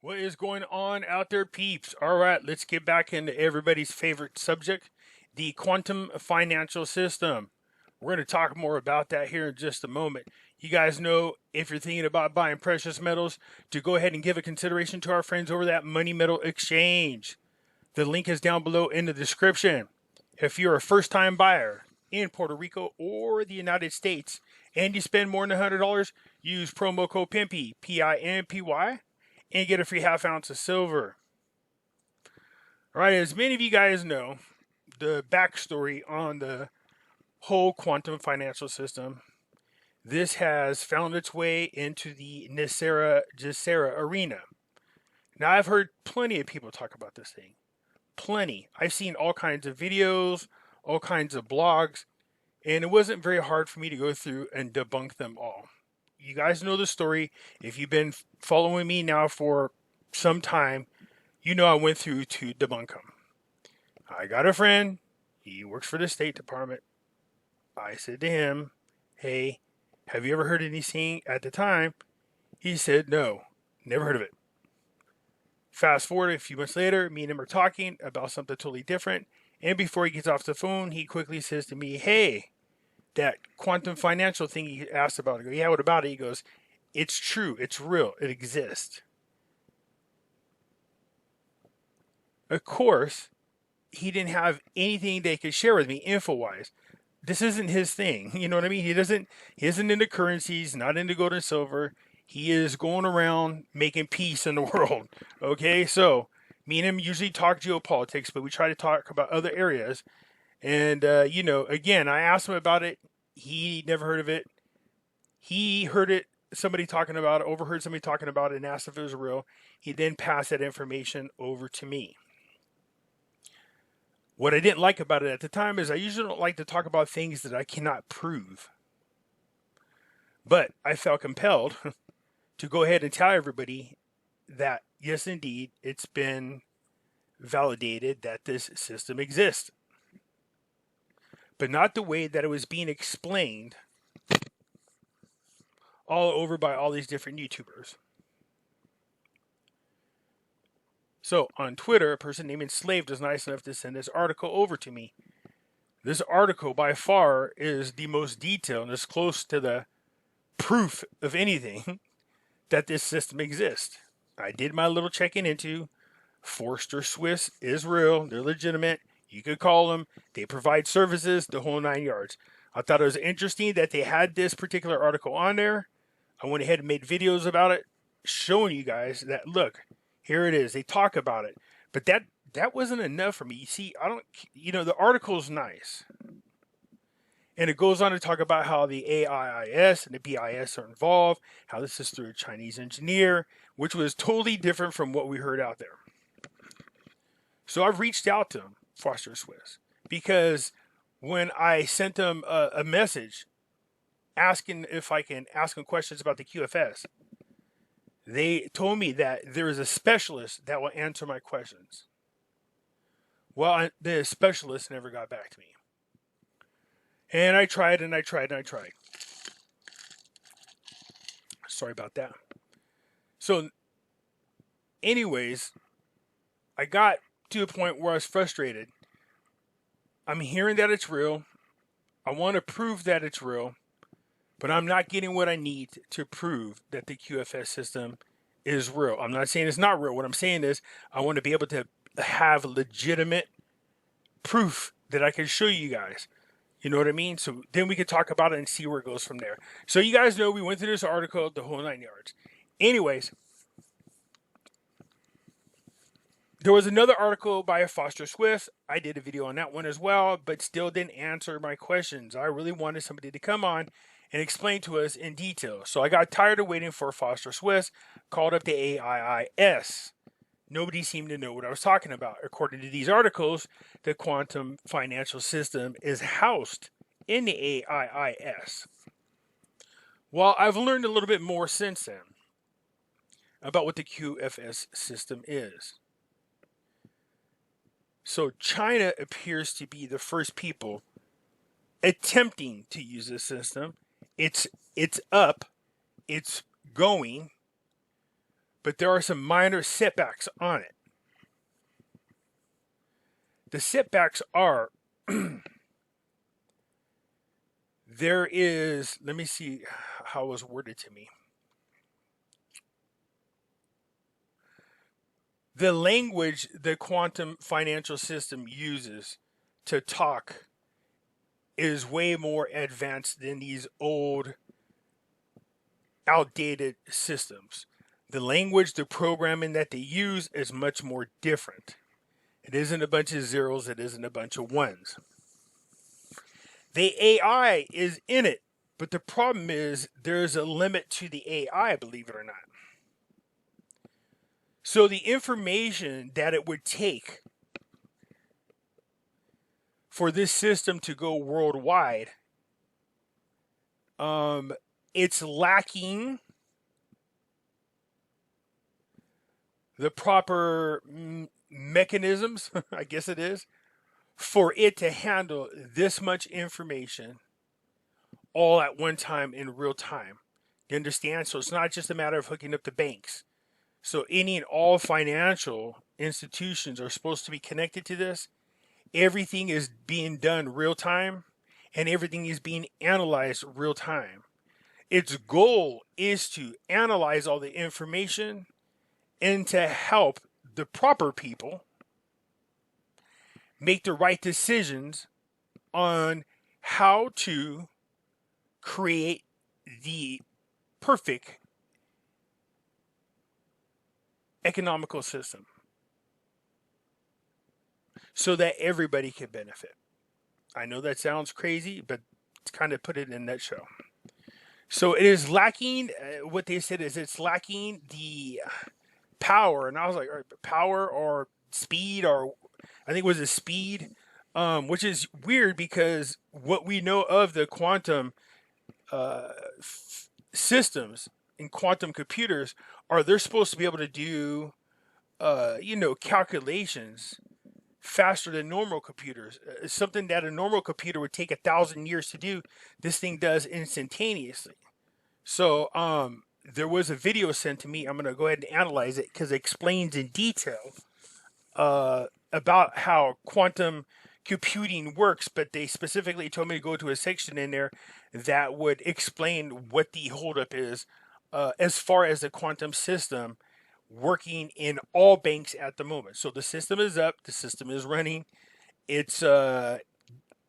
What is going on out there, peeps? All right, let's get back into everybody's favorite subject, the quantum financial system. We're going to talk more about that here in just a moment. You guys know if you're thinking about buying precious metals, to go ahead and give a consideration to our friends over that Money Metal Exchange. The link is down below in the description. If you're a first-time buyer in Puerto Rico or the United States and you spend more than $100, use promo code Pimpy, Pimpy, and get a free half ounce of silver. All right, as many of you guys know, the backstory on the whole quantum financial system, this has found its way into the Nicera arena. Now, I've heard plenty of people talk about this thing. Plenty. I've seen all kinds of videos, all kinds of blogs, and it wasn't very hard for me to go through and debunk them all. You guys know the story. If you've been following me now for some time, you know I went through to debunk them. I got a friend. He works for the State Department. I said to him, hey, have you ever heard anything at the time? He said, no, never heard of it. Fast forward a few months later, me and him are talking about something totally different. And before he gets off the phone, he quickly says to me, hey, that quantum financial thing he asked about. I go, yeah, what about it? He goes, it's true. It's real. It exists. Of course, he didn't have anything they could share with me info-wise. This isn't his thing. You know what I mean? He isn't into currencies, not into gold and silver. He is going around making peace in the world. Okay, so me and him usually talk geopolitics, but we try to talk about other areas. And, again, I asked him about it. He never heard of it. He heard it, somebody talking about it, overheard somebody talking about it, and asked if it was real. He then passed that information over to me. What I didn't like about it at the time is I usually don't like to talk about things that I cannot prove. But I felt compelled to go ahead and tell everybody that, yes, indeed, it's been validated that this system exists. But not the way that it was being explained all over by all these different YouTubers. So on Twitter, a person named Enslaved was nice enough to send this article over to me. This article by far is the most detailed and is close to the proof of anything that this system exists. I did my little checking into Forster Swiss is real. They're legitimate. You could call them. They provide services, the whole 9 yards. I thought it was interesting that they had this particular article on there. I went ahead and made videos about it, showing you guys that, look, here it is. They talk about it. But that wasn't enough for me. You see, the article's nice. And it goes on to talk about how the AIIS and the BIS are involved, how this is through a Chinese engineer, which was totally different from what we heard out there. So I've reached out to him, Foster Swiss, because when I sent them a message asking if I can ask them questions about the QFS, they told me that there is a specialist that will answer my questions. Well, the specialist never got back to me. And I tried and I tried and I tried. Sorry about that. So, anyways, I got to a point where I was frustrated. I'm hearing that it's real. I want to prove that it's real. But I'm not getting what I need to prove that the QFS system is real. I'm not saying it's not real. What I'm saying is I want to be able to have legitimate proof that I can show you guys. You know what I mean? So then we can talk about it and see where it goes from there. So you guys know we went through this article, the whole 9 yards. Anyways, there was another article by Foster Swift. I did a video on that one as well, but still didn't answer my questions. I really wanted somebody to come on and explain to us in detail. So I got tired of waiting for Foster Swift, called up the AIIS. Nobody seemed to know what I was talking about. According to these articles, the quantum financial system is housed in the AIIS. Well, I've learned a little bit more since then about what the QFS system is. So China appears to be the first people attempting to use this system. It's up, it's going, but there are some minor setbacks on it. The setbacks are there is, let me see how it was worded to me. The language the quantum financial system uses to talk is way more advanced than these old, outdated systems. The language, the programming that they use is much more different. It isn't a bunch of zeros, it isn't a bunch of ones. The AI is in it, but the problem is there's a limit to the AI, believe it or not. So the information that it would take for this system to go worldwide, it's lacking the proper mechanisms, I guess it is, for it to handle this much information all at one time in real time. You understand? So it's not just a matter of hooking up the banks. So any and all financial institutions are supposed to be connected to this. Everything is being done real time, and everything is being analyzed real time. Its goal is to analyze all the information and to help the proper people make the right decisions on how to create the perfect economical system so that everybody can benefit. I know that sounds crazy, but it's kind of put it in a nutshell. So it is lacking, what they said is it's lacking the power. And I was like, all right, power or speed, or I think it was a speed, which is weird because what we know of the quantum systems in quantum computers are they're supposed to be able to do, calculations faster than normal computers. Something that a normal computer would take 1,000 years to do, this thing does instantaneously. So there was a video sent to me. I'm going to go ahead and analyze it because it explains in detail about how quantum computing works, but they specifically told me to go to a section in there that would explain what the holdup is as far as the quantum system working in all banks at the moment. So the system is up, the system is running, it's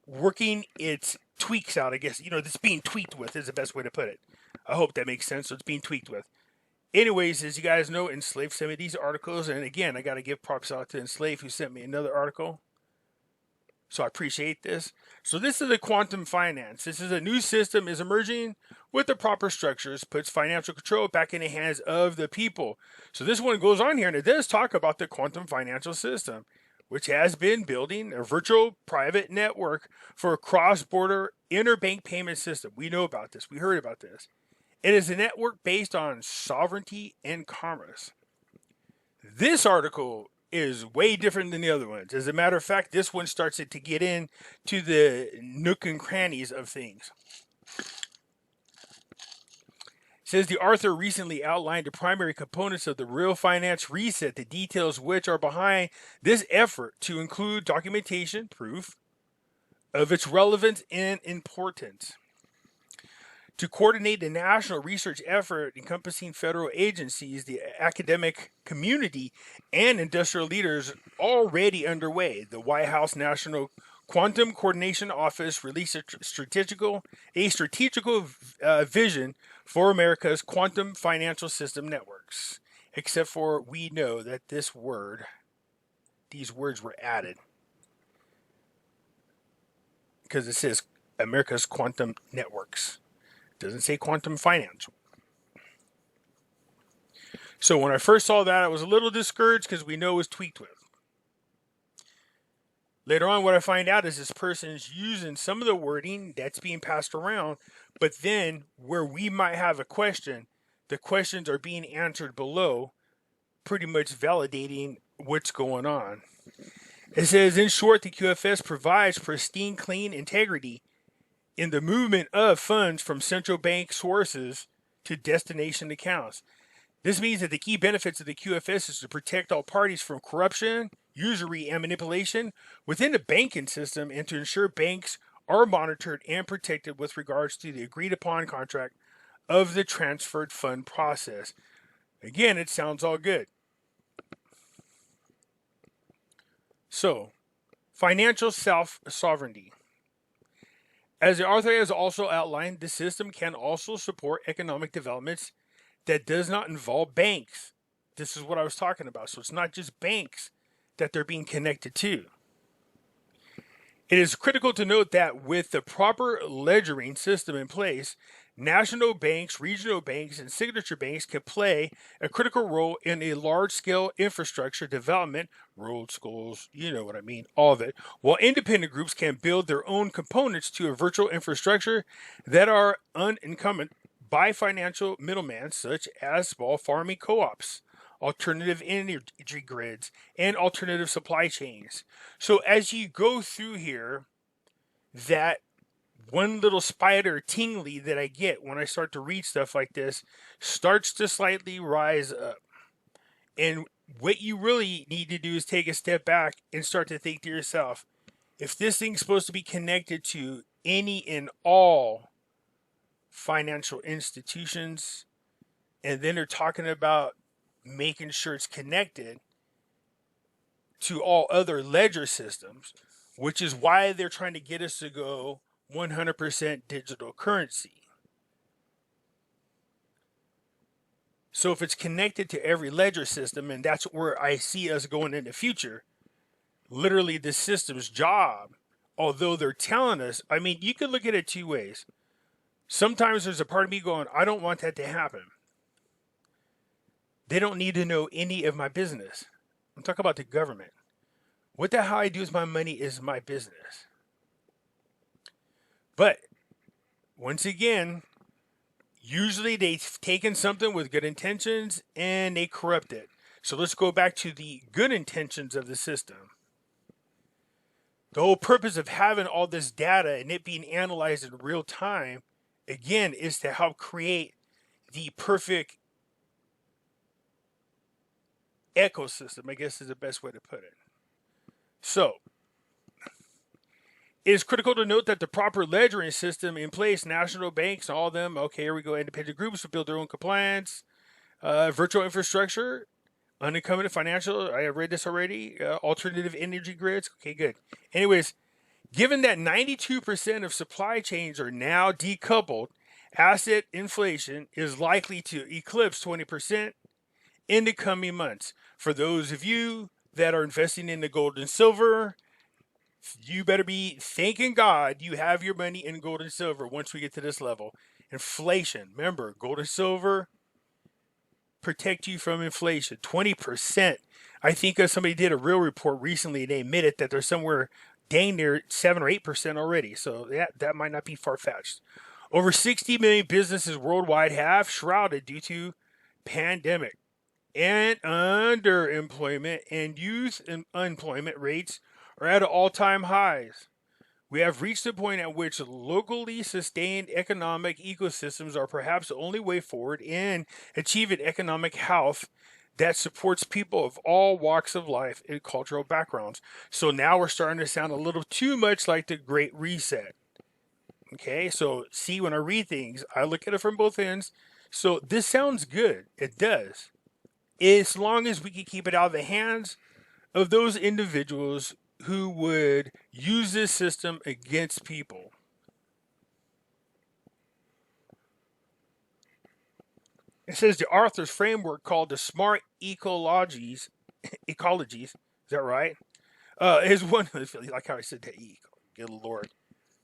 working its tweaks out, I guess. It's being tweaked with is the best way to put it. I hope that makes sense. So it's being tweaked with. Anyways, as you guys know, Enslave sent me these articles, and again, I got to give props out to Enslave who sent me another article. So I appreciate this. So this is the quantum finance. This is a new system is emerging with the proper structures, puts financial control back in the hands of the people. So this one goes on here, and it does talk about the quantum financial system, which has been building a virtual private network for a cross-border interbank payment system. We know about this. We heard about this. It is a network based on sovereignty and commerce. This article is way different than the other ones. As a matter of fact, this one starts to get into the nook and crannies of things. It says the author recently outlined the primary components of the real finance reset, the details which are behind this effort to include documentation, proof of its relevance and importance. To coordinate the national research effort encompassing federal agencies, the academic community, and industrial leaders already underway, the White House National Quantum Coordination Office released a strategical vision for America's quantum financial system networks. Except for we know that these words were added because it says America's quantum networks. Doesn't say quantum financial. So when I first saw that, I was a little discouraged because we know it was tweaked with. Later on, what I find out is this person's using some of the wording that's being passed around, but then where we might have a question, the questions are being answered below, pretty much validating what's going on. It says, in short, the QFS provides pristine, clean integrity in the movement of funds from central bank sources to destination accounts. This means that the key benefits of the QFS is to protect all parties from corruption, usury, and manipulation within the banking system, and to ensure banks are monitored and protected with regards to the agreed upon contract of the transferred fund process. Again, it sounds all good. So, financial self-sovereignty. As the author has also outlined, the system can also support economic developments that does not involve banks. This is what I was talking about. So it's not just banks that they're being connected to. It is critical to note that with the proper ledgering system in place, national banks, regional banks, and signature banks can play a critical role in a large-scale infrastructure development, roads, schools, you know what I mean, all of it, while independent groups can build their own components to a virtual infrastructure that are unencumbered by financial middlemen such as small farming co-ops, alternative energy grids, and alternative supply chains. So as you go through here, that one little spider tingly that I get when I start to read stuff like this starts to slightly rise up. And what you really need to do is take a step back and start to think to yourself, if this thing's supposed to be connected to any and all financial institutions, and then they're talking about making sure it's connected to all other ledger systems, which is why they're trying to get us to go 100% digital currency. So if it's connected to every ledger system, and that's where I see us going in the future, literally the system's job, although they're telling us, I mean, you could look at it two ways. Sometimes there's a part of me going, I don't want that to happen. They don't need to know any of my business. I'm talking about the government. What the hell I do with my money is my business. But once again, usually they've taken something with good intentions and they corrupt it. So let's go back to the good intentions of the system. The whole purpose of having all this data and it being analyzed in real time, again, is to help create the perfect ecosystem, I guess is the best way to put it. So, it is critical to note that the proper ledgering system in place, national banks, all of them, okay, here we go, independent groups will build their own compliance, virtual infrastructure, unencumbered financial, I read this already, alternative energy grids, okay, good. Anyways, given that 92% of supply chains are now decoupled, asset inflation is likely to eclipse 20% in the coming months. For those of you that are investing in the gold and silver, you better be thanking God you have your money in gold and silver once we get to this level. Inflation, remember, gold and silver protect you from inflation. 20%. I think somebody did a real report recently and they admitted that they're somewhere dang near 7 or 8% already. So that might not be far-fetched. Over 60 million businesses worldwide have shrouded due to pandemic, and underemployment and youth unemployment rates are at all-time highs. We have reached a point at which locally sustained economic ecosystems are perhaps the only way forward in achieving economic health that supports people of all walks of life and cultural backgrounds. So now we're starting to sound a little too much like the Great Reset. Okay, so see, when I read things, I look at it from both ends. So this sounds good. It does. As long as we can keep it out of the hands of those individuals who would use this system against people. It says the author's framework called the smart ecologies, is that right? Is one, like how I said that, good Lord.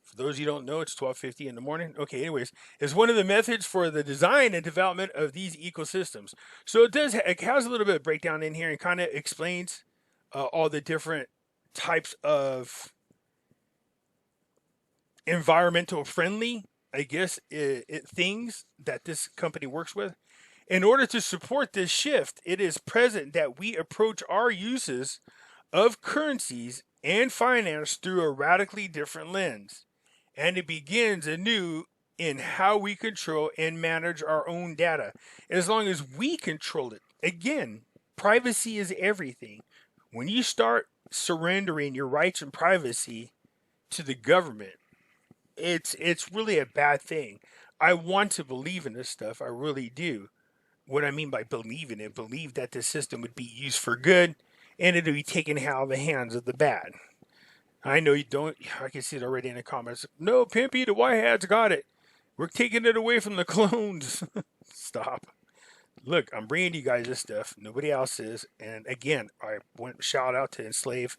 For those of you who don't know, it's 12:50 in the morning. Okay, anyways, is one of the methods for the design and development of these ecosystems. So it has a little bit of breakdown in here and kind of explains all the different types of environmental friendly, I guess, things that this company works with. In order to support this shift, it is present that we approach our uses of currencies and finance through a radically different lens. And it begins anew in how we control and manage our own data, as long as we control it. Again, privacy is everything. When you start surrendering your rights and privacy to the government, it's really a bad thing. I want to believe in this stuff. I really do. What I mean by believe in it, believe that the system would be used for good and it'll be taken out of the hands of the bad. I know you don't. I can see it already in the comments. No, Pimpy, the white hats got it. We're taking it away from the clones. Stop. Look, I'm bringing you guys this stuff. Nobody else is. And again, I want shout out to Enslave.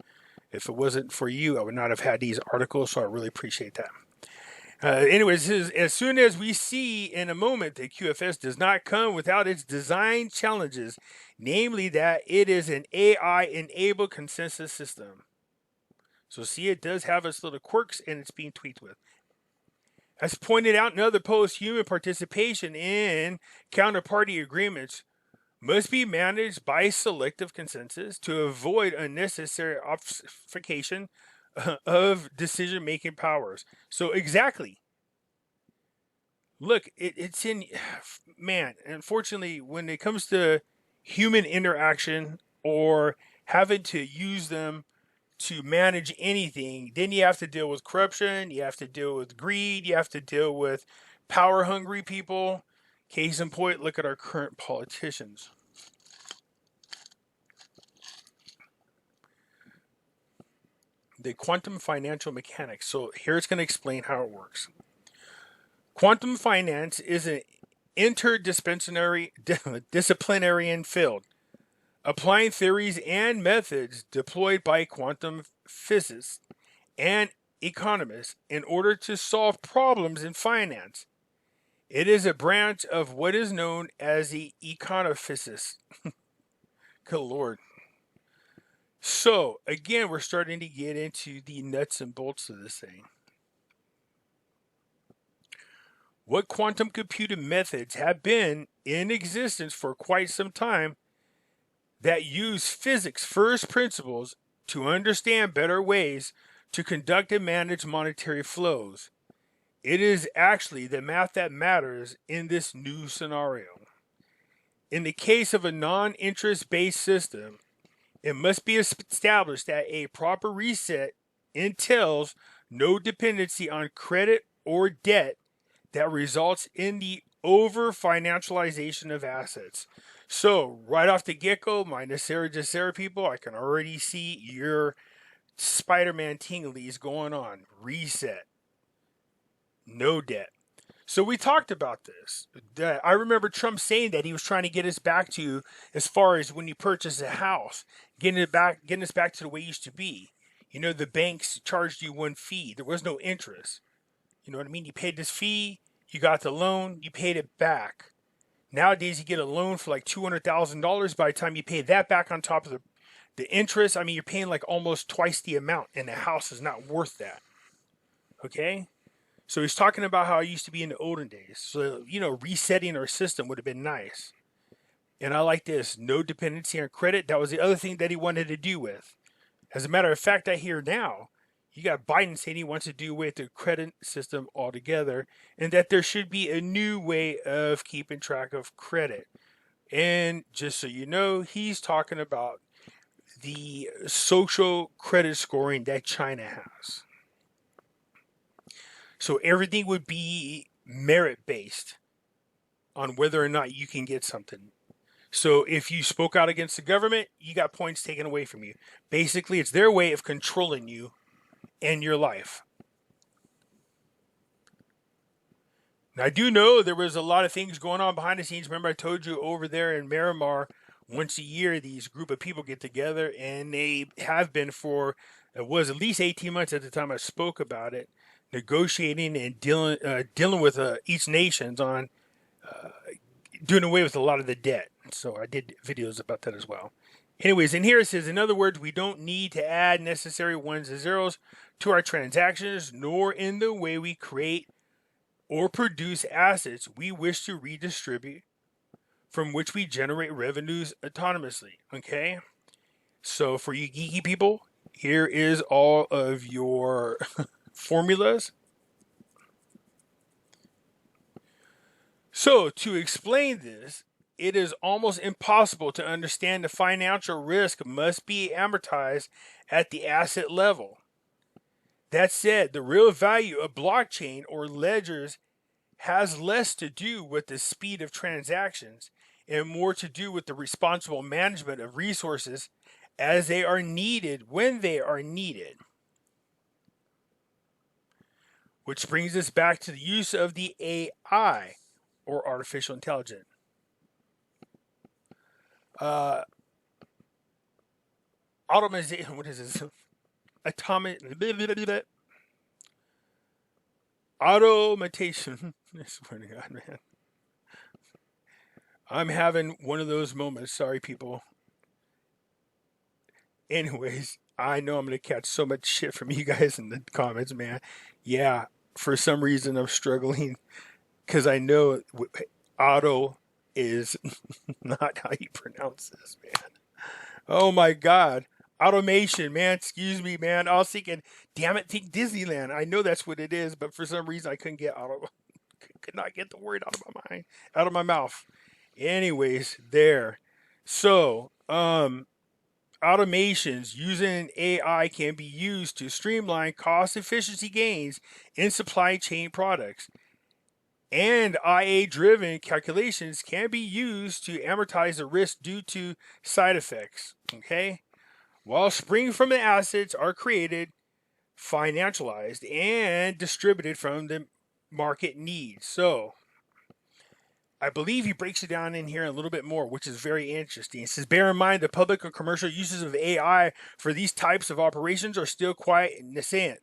If it wasn't for you, I would not have had these articles. So I really appreciate that. Anyways, as soon as we see in a moment that QFS does not come without its design challenges, namely that it is an AI-enabled consensus system. So see, it does have its little quirks and it's being tweaked with. As pointed out in other posts, human participation in counterparty agreements must be managed by selective consensus to avoid unnecessary obfuscation of decision-making powers. So exactly. Look, it's in, man, unfortunately, when it comes to human interaction or having to use them to manage anything, then you have to deal with corruption, you have to deal with greed, you have to deal with power-hungry people. Case in point, look at our current politicians. The quantum financial mechanics. So here it's going to explain how it works. Quantum finance is an interdisciplinary field, applying theories and methods deployed by quantum physicists and economists in order to solve problems in finance. It is a branch of what is known as the econophysicists. Good Lord. So, again, we're starting to get into the nuts and bolts of this thing. What quantum computing methods have been in existence for quite some time that use physics first principles to understand better ways to conduct and manage monetary flows. It is actually the math that matters in this new scenario. In the case of a non-interest based system, it must be established that a proper reset entails no dependency on credit or debt that results in the over-financialization of assets. So, right off the get-go, my Nasera people, I can already see your Spider-Man tinglies going on. Reset. No debt. So we talked about this. I remember Trump saying that he was trying to get us back to, as far as when you purchase a house, getting us back to the way it used to be. You know, the banks charged you one fee. There was no interest. You know what I mean? You paid this fee, you got the loan, you paid it back. Nowadays, you get a loan for like $200,000. By the time you pay that back on top of the interest, I mean, you're paying like almost twice the amount, and the house is not worth that. Okay? So he's talking about how it used to be in the olden days. So, you know, resetting our system would have been nice. And I like this. No dependency on credit. That was the other thing that he wanted to do with. As a matter of fact, I hear now, you got Biden saying he wants to do away with the credit system altogether, and that there should be a new way of keeping track of credit. And just so you know, he's talking about the social credit scoring that China has. So everything would be merit-based on whether or not you can get something. So if you spoke out against the government, you got points taken away from you. Basically, it's their way of controlling you and your life. Now, I do know there was a lot of things going on behind the scenes. Remember, I told you over there in Miramar, once a year, these group of people get together, and they have been for, it was at least 18 months at the time I spoke about it, negotiating and dealing with each nations on doing away with a lot of the debt. So I did videos about that as well. Anyways, and here it says, in other words, we don't need to add necessary ones and zeros to our transactions, nor in the way we create or produce assets we wish to redistribute, from which we generate revenues autonomously. Okay? So for you geeky people, here is all of your formulas. So, to explain this, it is almost impossible to understand the financial risk must be amortized at the asset level. That said, the real value of blockchain or ledgers has less to do with the speed of transactions and more to do with the responsible management of resources as they are needed when they are needed. Which brings us back to the use of the AI, or artificial intelligence. Automation, what is this? Automation. I swear to God, man. I'm having one of those moments. Sorry, people. Anyways, I know I'm going to catch so much shit from you guys in the comments, man. Yeah, for some reason I'm struggling because I know auto is not how you pronounce this, man. Oh my God. Automation, man. Excuse me, man. I was thinking, damn it, think Disneyland. I know that's what it is, but for some reason I couldn't get could not get the word out of my mind, out of my mouth. Anyways, there. So, automations using AI can be used to streamline cost efficiency gains in supply chain products. And IA-driven calculations can be used to amortize the risk due to side effects. Okay? While spring from the assets are created, financialized, and distributed from the market needs. So, I believe he breaks it down in here a little bit more, which is very interesting. It says, bear in mind the public and commercial uses of AI for these types of operations are still quite nascent.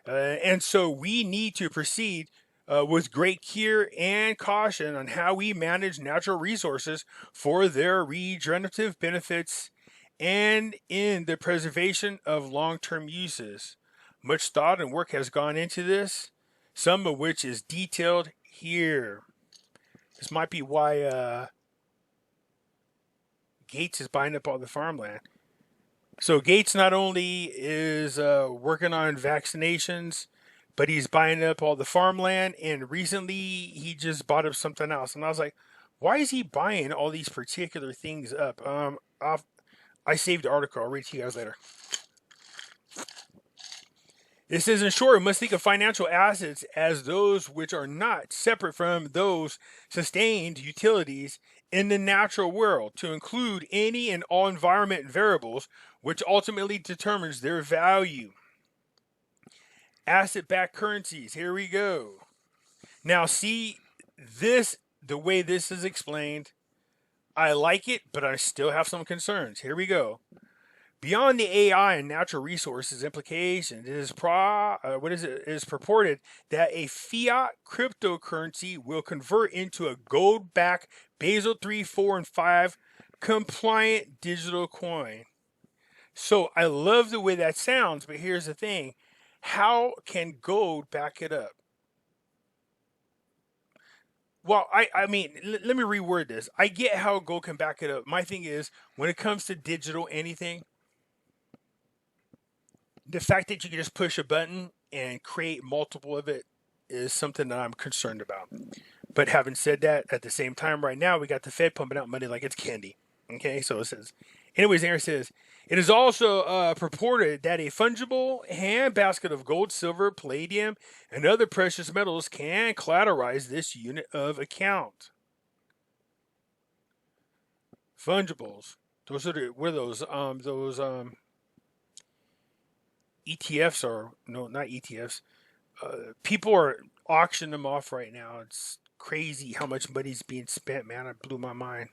And so we need to proceed with great care and caution on how we manage natural resources for their regenerative benefits and in the preservation of long-term uses. Much thought and work has gone into this, some of which is detailed here. This might be why Gates is buying up all the farmland. So Gates not only is working on vaccinations, but he's buying up all the farmland. And recently, he just bought up something else. And I was like, why is he buying all these particular things up? I saved the article. I'll read to you guys later. It says, in short, we must think of financial assets as those which are not separate from those sustained utilities in the natural world, to include any and all environment variables which ultimately determines their value. Asset-backed currencies. Here we go. Now, see this, the way this is explained. I like it, but I still have some concerns. Here we go. Beyond the AI and natural resources implications, it is purported that a fiat cryptocurrency will convert into a gold-backed Basel 3, 4, and 5 compliant digital coin. So I love the way that sounds, but here's the thing. How can gold back it up? Well, I mean, let me reword this. I get how gold can back it up. My thing is, when it comes to digital anything, the fact that you can just push a button and create multiple of it is something that I'm concerned about. But having said that, at the same time, right now, we got the Fed pumping out money like it's candy. Okay, so it says, anyways, there it says, it is also purported that a fungible handbasket of gold, silver, palladium, and other precious metals can collateralize this unit of account. Fungibles. Those are what are those? ETFs are, no, not ETFs. People are auctioning them off right now. It's crazy how much money's being spent, man. It blew my mind.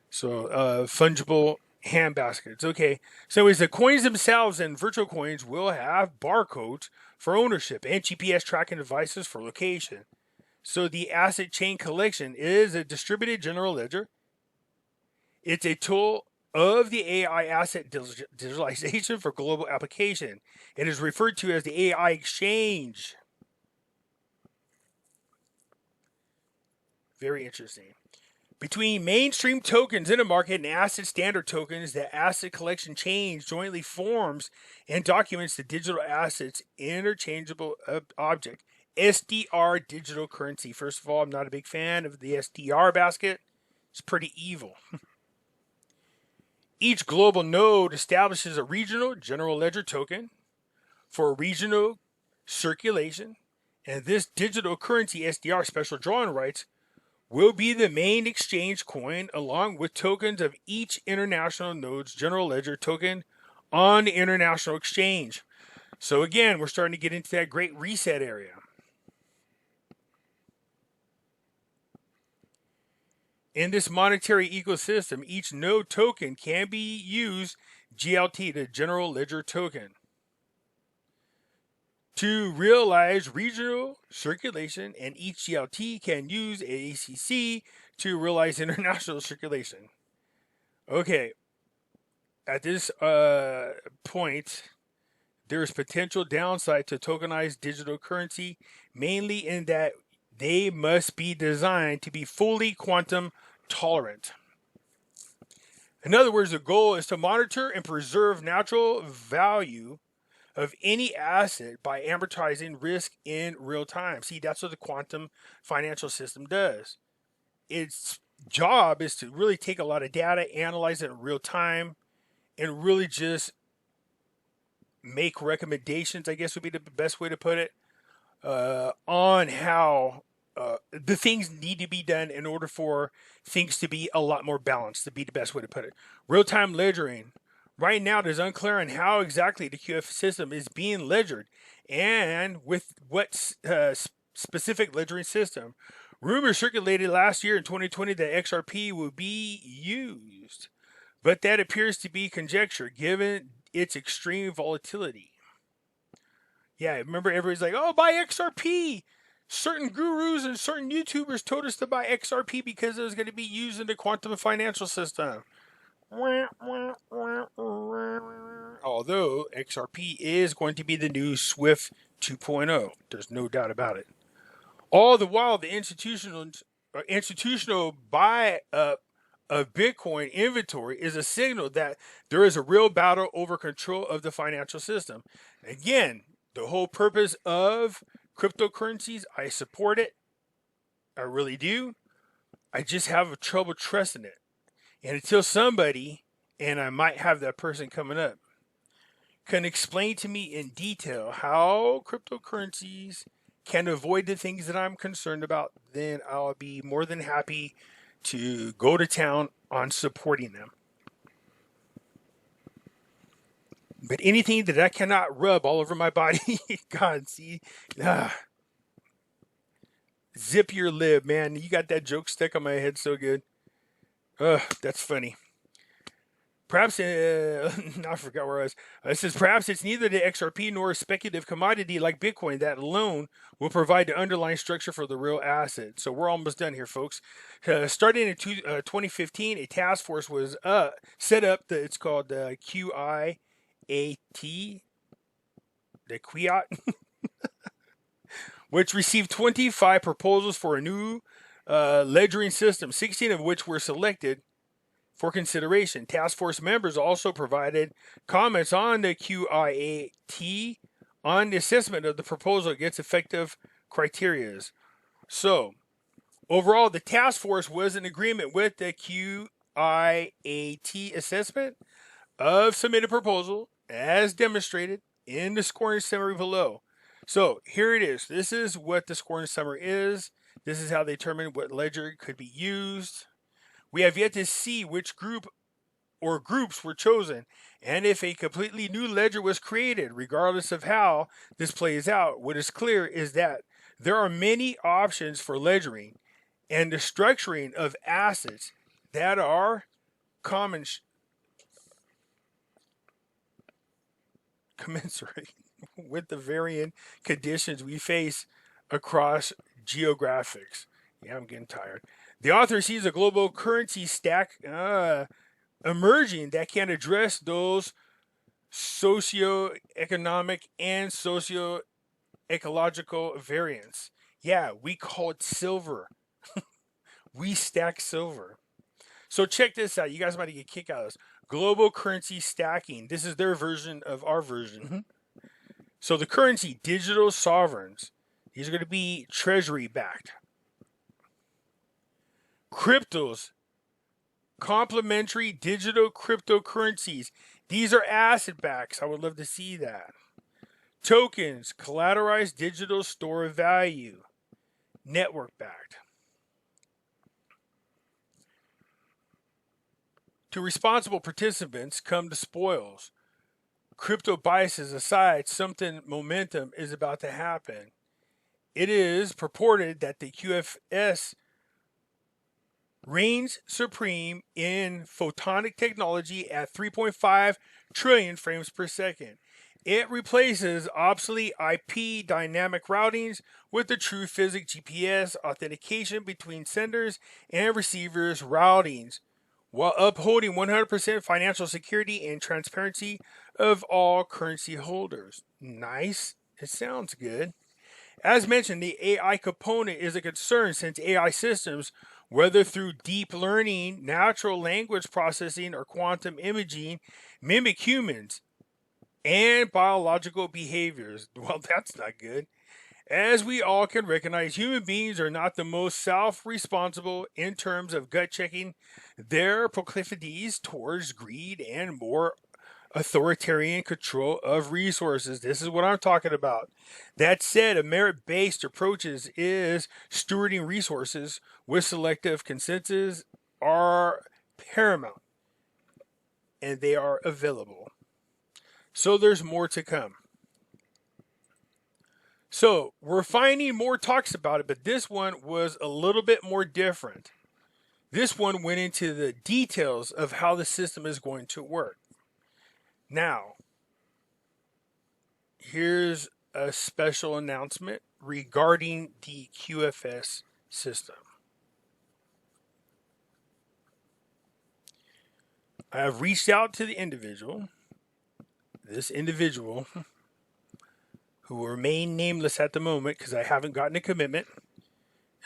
So, fungible handbaskets. Okay. So, anyways, the coins themselves and virtual coins will have barcodes for ownership and GPS tracking devices for location. So, the asset chain collection is a distributed general ledger. It's a tool of the AI asset digitalization for global application. It is referred to as the AI exchange. Very interesting. Between mainstream tokens in a market and asset standard tokens, the asset collection chain jointly forms and documents the digital assets interchangeable object. SDR digital currency. First of all, I'm not a big fan of the SDR basket. It's pretty evil. Each global node establishes a regional general ledger token for regional circulation, and this digital currency SDR special drawing rights will be the main exchange coin along with tokens of each international node's general ledger token on the international exchange. So again, we're starting to get into that great reset area. In this monetary ecosystem, each node token can be used GLT, the general ledger token, to realize regional circulation, and each GLT can use ACC to realize international circulation. Okay, at this point, there is potential downside to tokenized digital currency, mainly in that they must be designed to be fully quantum tolerant. In other words, the goal is to monitor and preserve natural value of any asset by amortizing risk in real time. See, that's what the quantum financial system does. Its job is to really take a lot of data, analyze it in real time, and really just make recommendations, I guess would be the best way to put it, on how the things need to be done in order for things to be a lot more balanced, to be the best way to put it. Real-time ledgering. Right now, it is unclear on how exactly the QFS system is being ledgered and with what specific ledgering system. Rumors circulated last year in 2020 that XRP will be used, but that appears to be conjecture given its extreme volatility. Yeah, remember everybody's like, oh, buy XRP. Certain gurus and certain YouTubers told us to buy XRP because it was going to be used in the quantum financial system. Although XRP is going to be the new SWIFT 2.0. There's no doubt about it. All the while, the institutional buy-up of Bitcoin inventory is a signal that there is a real battle over control of the financial system. Again, the whole purpose of cryptocurrencies, I support it. I really do. I just have trouble trusting it. And until somebody, and I might have that person coming up, can explain to me in detail how cryptocurrencies can avoid the things that I'm concerned about, then I'll be more than happy to go to town on supporting them. But anything that I cannot rub all over my body, God, see, zip your lip, man. You got that joke stuck on my head so good. That's funny. Perhaps, I forgot where I was. It says, perhaps it's neither the XRP nor a speculative commodity like Bitcoin that alone will provide the underlying structure for the real asset. So we're almost done here, folks. Starting in 2015, a task force was set up. It's called QIAT, the QIAT, which received 25 proposals for a new ledgering system, 16 of which were selected for consideration. Task force members also provided comments on the QIAT on the assessment of the proposal against effective criteria. So, overall, the task force was in agreement with the QIAT assessment of submitted proposal as demonstrated in the scoring summary below. So, here it is. This is what the scoring summary is. This is how they determine what ledger could be used. We have yet to see which group or groups were chosen, and if a completely new ledger was created. Regardless of how this plays out, what is clear is that there are many options for ledgering and the structuring of assets that are commensurate with the varying conditions we face across geographics. Yeah, I'm getting tired. The author sees a global currency stack emerging that can address those socio-economic and socio-ecological variants. Yeah, we call it silver. We stack silver. So check this out. You guys might get a kick out of this. Global currency stacking. This is their version of our version. So the currency, digital sovereigns. These are going to be treasury backed. Cryptos, complementary digital cryptocurrencies. These are asset backs. I would love to see that. Tokens, collateralized digital store of value, network backed. To responsible participants come the spoils. Crypto biases aside, something momentum is about to happen. It is purported that the QFS reigns supreme in photonic technology at 3.5 trillion frames per second. It replaces obsolete IP dynamic routings with the true physics GPS authentication between senders and receivers routings, while upholding 100% financial security and transparency of all currency holders. Nice. It sounds good. As mentioned, the AI component is a concern since AI systems, whether through deep learning, natural language processing, or quantum imaging, mimic humans and biological behaviors. Well, that's not good. As we all can recognize, human beings are not the most self-responsible in terms of gut-checking their proclivities towards greed and more authoritarian control of resources. This is what I'm talking about. That said, a merit-based approach is stewarding resources with selective consensus are paramount, and they are available. So there's more to come. So we're finding more talks about it, but this one was a little bit more different. This one went into the details of how the system is going to work. Now, here's a special announcement regarding the QFS system. I have reached out to the individual. This individual, who will remain nameless at the moment because I haven't gotten a commitment,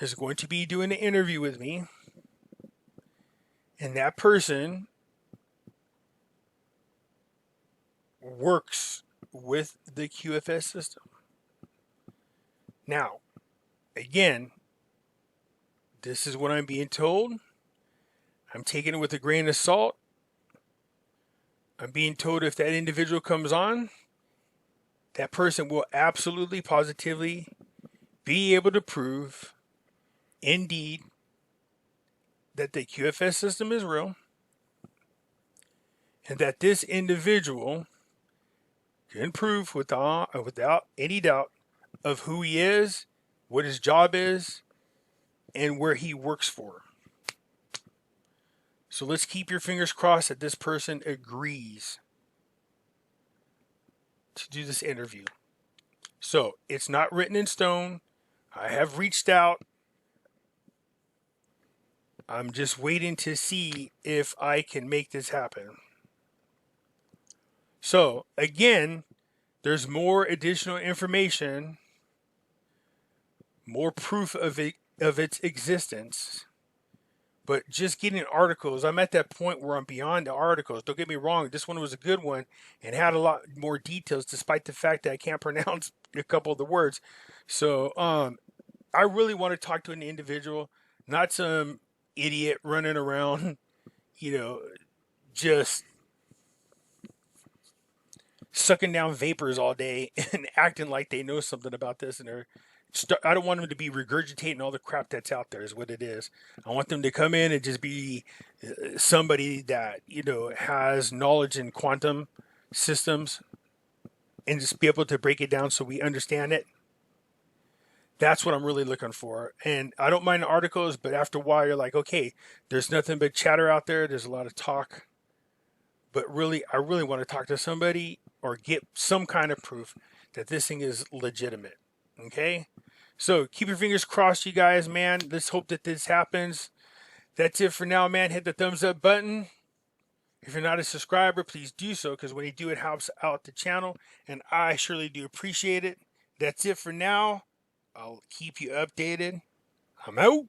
is going to be doing an interview with me. And that person works with the QFS system. Now, again, this is what I'm being told. I'm taking it with a grain of salt. I'm being told if that individual comes on, that person will absolutely, positively be able to prove, indeed, that the QFS system is real, and that this individual can prove without any doubt of who he is, what his job is, and where he works for. So let's keep your fingers crossed that this person agrees to do this interview. So it's not written in stone. I have reached out. I'm just waiting to see if I can make this happen. So again, there's more additional information, more proof of its existence. But just getting articles, I'm at that point where I'm beyond the articles. Don't get me wrong, this one was a good one and had a lot more details, despite the fact that I can't pronounce a couple of the words. So I really want to talk to an individual, not some idiot running around, just sucking down vapors all day and acting like they know something about this, and I don't want them to be regurgitating all the crap that's out there, is what it is. I want them to come in and just be somebody that, has knowledge in quantum systems and just be able to break it down so we understand it. That's what I'm really looking for. And I don't mind the articles, but after a while you're like, okay, there's nothing but chatter out there. There's a lot of talk. But really, I really want to talk to somebody or get some kind of proof that this thing is legitimate. Okay? So keep your fingers crossed, you guys, man. Let's hope that this happens. That's it for now, man. Hit the thumbs up button. If you're not a subscriber, please do so, because when you do, it helps out the channel, and I surely do appreciate it. That's it for now. I'll keep you updated. I'm out.